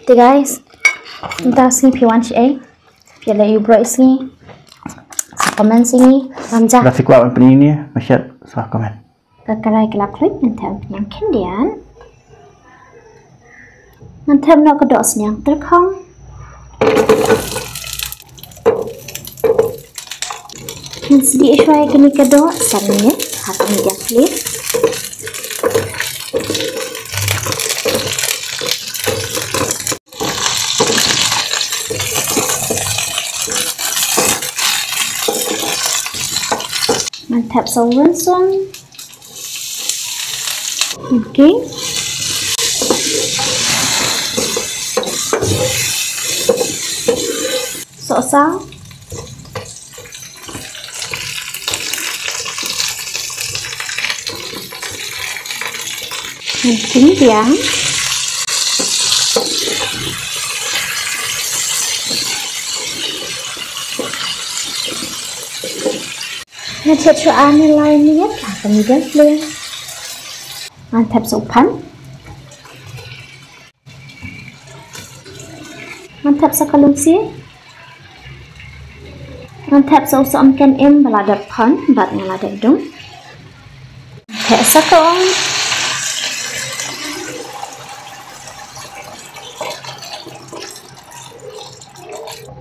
Thì guys, chúng ta xin phiếu ăn chị ấy. Phiếu lấy bro xin. Comment sini. Ramja. Grafik wa ini masih soal komen. Kakarai kelap klik nanti yang kendian. Nanti nak kedok senyang terkong. Nanti sedih isway kini kedok sarnya hati media klik. Mantap sauran son. Okay. Sao? Kính dáng. Nên cho aneh lain nhất là kemudian clear. Mantap sopan. Mantap sakalung sih. Mantap so-so kan em baladat pan bat ngaladat dong. Thẻ sakong.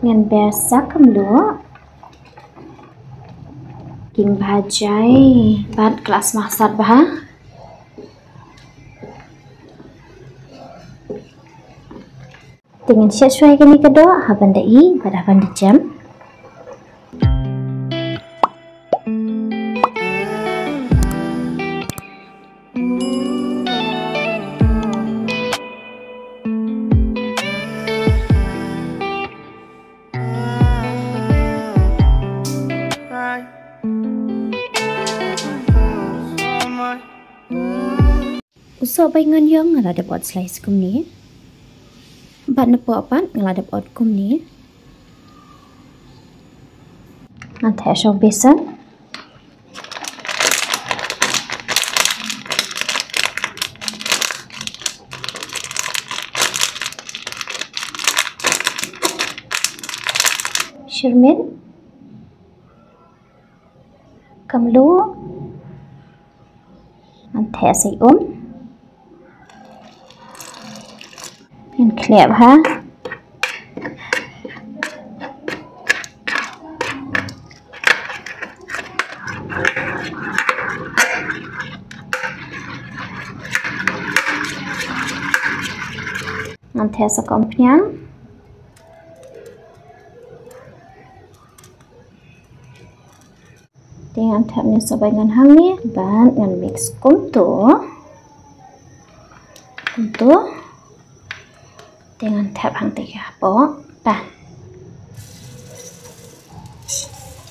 Ngan ber sakam do. King bajai bat kelas maksad bah. Dengan sesuai kini kedua haban dai pada haban di jam. So baingan yang ngeladap out slice kum ni. Bat nepo apa ngeladap out kum ni. Nanti asal besan. Shermin. Kamlu. Nanti asal Yang klep ha. Nanti sa kompanyang. Dengan tapnya sabayan hang ni ban ngan mix kuntu. Dengan tap hang tiga po pan.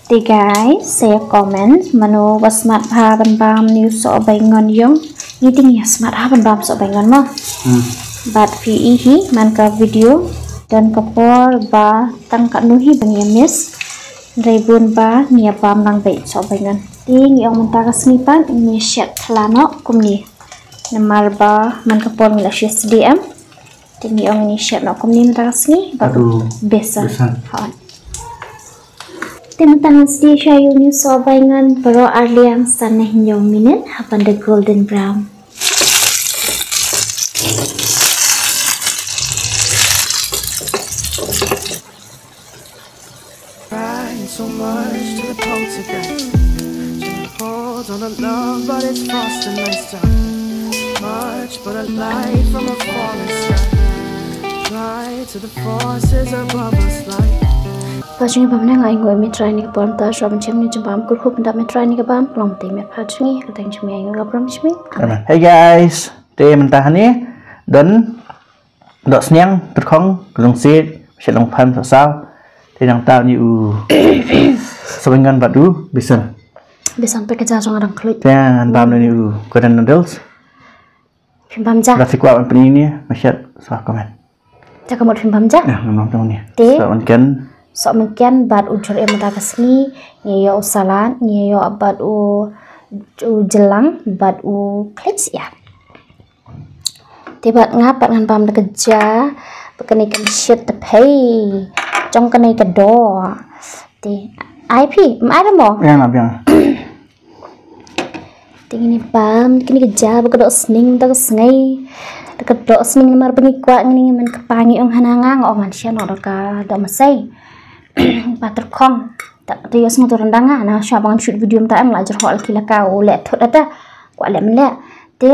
Guys, saya komen manu wasmat ha ban bam new so baingan yung ni tingnya smart ha ban bam so baingan mo. Bat vi hi man ka video dan kapor ba tang ka nuhi bang miss Raibun ba nia bam nang baik so baingan. Ting yung mentakas ni pan ni shet lano kumni. Namar ba man kapor ngila SDM. Tinggi orang ini siap nak kumni mentakas ni baru besar. Teman-teman sedih saya ni sobaingan bro arliang sana hinyong minit hapan the golden brown. So much to the poltergeist. Hold on a love, but it's fast and nice time. Much but a light from a falling sky. Fly to the forces above us like. Pajungi bamna ngai ngoi metrai ni pon ta shom chim ni jambam kur khup nda metrai ni kabam plong te me phajungi katang chumi ai ngapram chimi. Hey guys, te mentah ni dan dok senyang terkong kelung sit selong pan sao. Te nang tao ni u sabangan batu bisa. Bisa sampai ke jauh orang klik. Dan bam ni u kodan noodles. Film ja. Grafik wa ini masih soal komen. Cakap mau film ja. Ya, ngomong tong ni. Te. So mungkin bat ujur yang mentakas ni ngeyo salan ngeyo bat u jelang bat u klips ya. Te bat ngapat ngan pam kerja cái này cần shit tập hay trong cái này cần đo thì ai phi ai đó mò yang apa yang thì cái này bám cái này cái jab cái độ sning ta cái sngai cái độ sning mà bengi kuat ini mình kepangi ông hananga ông manusia nó cái độ mà say patr khong tak tu ya semua turun danga nah syabang shoot video mta em lajar hol kila kau le thot ada kwa le mle te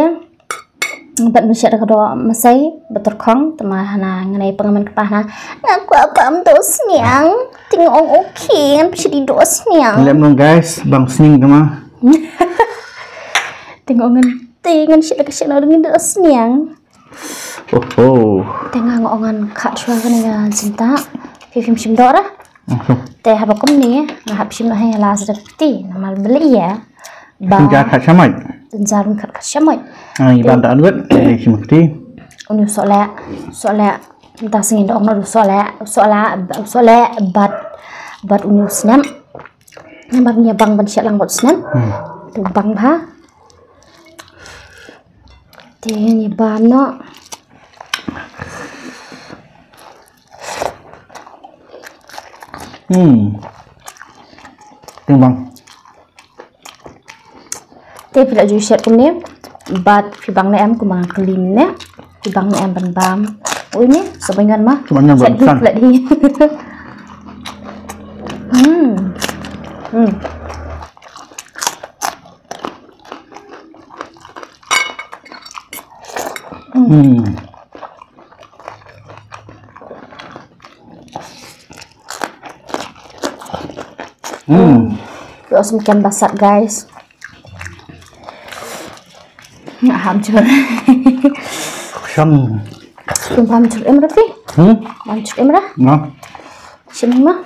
bat masya ada do masai betul khong tama hana ngai pengaman kepana aku apa am dos niang ting ong okay kan pasti dos niang lihat dong guys bang sning kama tengok ngan sih lagi sih dengan dos niang oh tengah ngongan kak chua kan cinta film sim dora teh apa nih ngahap sim hay la sedati namal beli ya Tunja kat samai. Tunjarun kat samai. Iban tak anut, simukti. Unu soalnya entah singin dong nol soalnya bat unu senam. Namanya bang bersih langgot senam. Tu bang ha. Tiada banyak. Bang. Tapi tidak jujur share punya, bat fibang em kumang kelim ne, fibang em ban bam. Oh ini sebenarnya mah. Sebenarnya besar. Terus makan basat guys. Hancur. Kosong. Tumpah hancur berarti? Hancur emrah? Nah. Sini mah.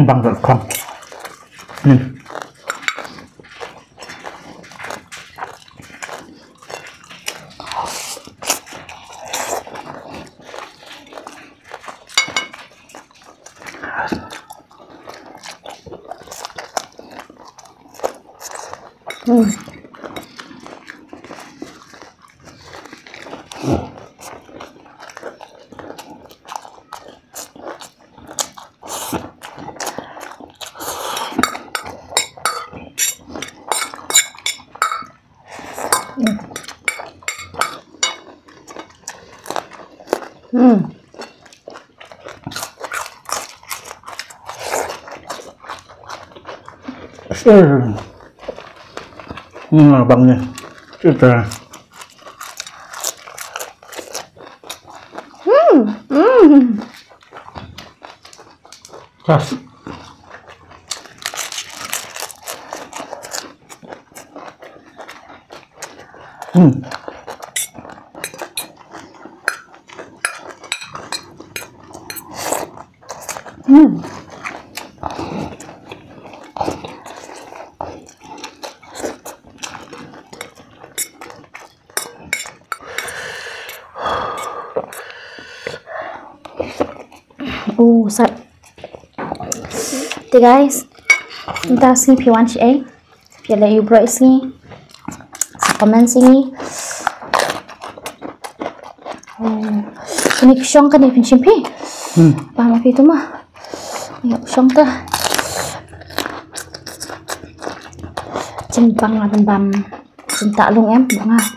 Bang tak kong. Abangnya sudah. Kas. Sat. Thì guys, chúng ta xin phiếu anh chị ấy, phiếu là yêu bro xin, comment xin. Ini pisang kan ini pisang pi. Paham apa itu mah? Ya pisang tuh. Cimpang lah bam, cinta lung em, bang ah.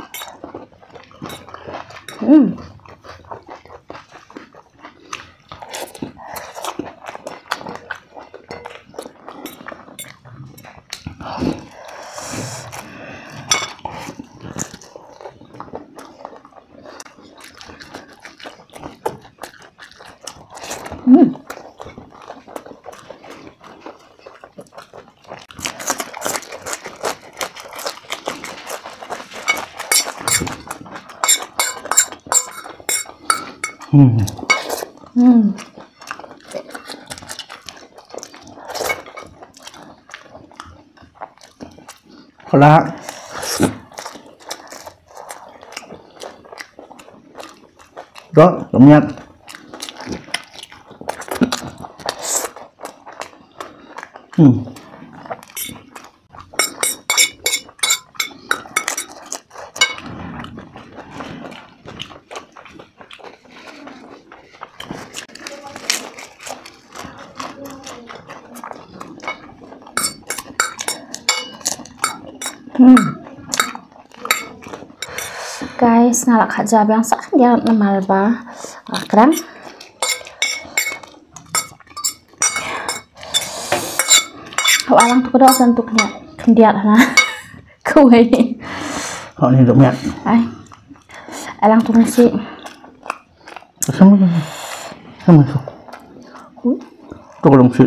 Kolak. Đó, cảm nhận. Guys, ngalak aja yang sak dia normal ba. Keren. Hậu alang tu có sentuk nya. Kendiat na. Kuai. Họ ni dok miat. Ai. Alang tu nasi. Sama tu. Tu belum sit.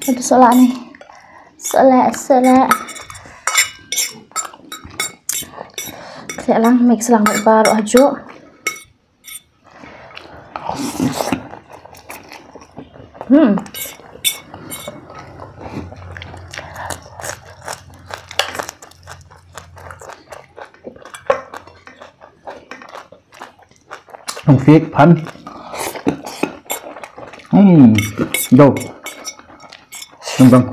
Itu solat ni. Solat. Saya lang mix lang baru aja. Không phiết phấn. Đâu. Vâng.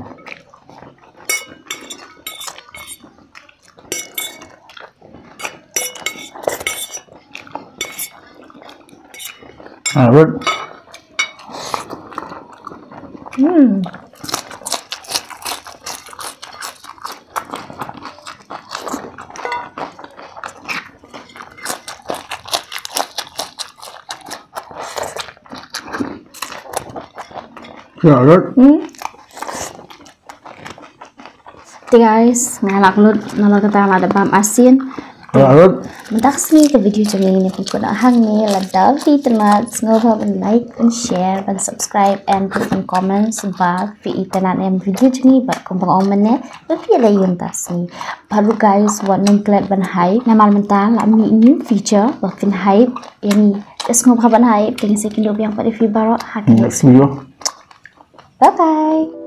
Rất. Rất. Thì guys, ngalak lut nalak kita ada bam asin. Rất. Mentak sini ke video ini pun kena hangi ladal di temat ngobrol like and share dan subscribe and put in comments about vi tenan em video ini buat kompang omennya lebih lain tasi baru guys buat nongklet ban hai namal mental lami new feature buat fin hype ini es ngobrol ban hype dengan sekian yang pada video baru hakin Video. bye bye.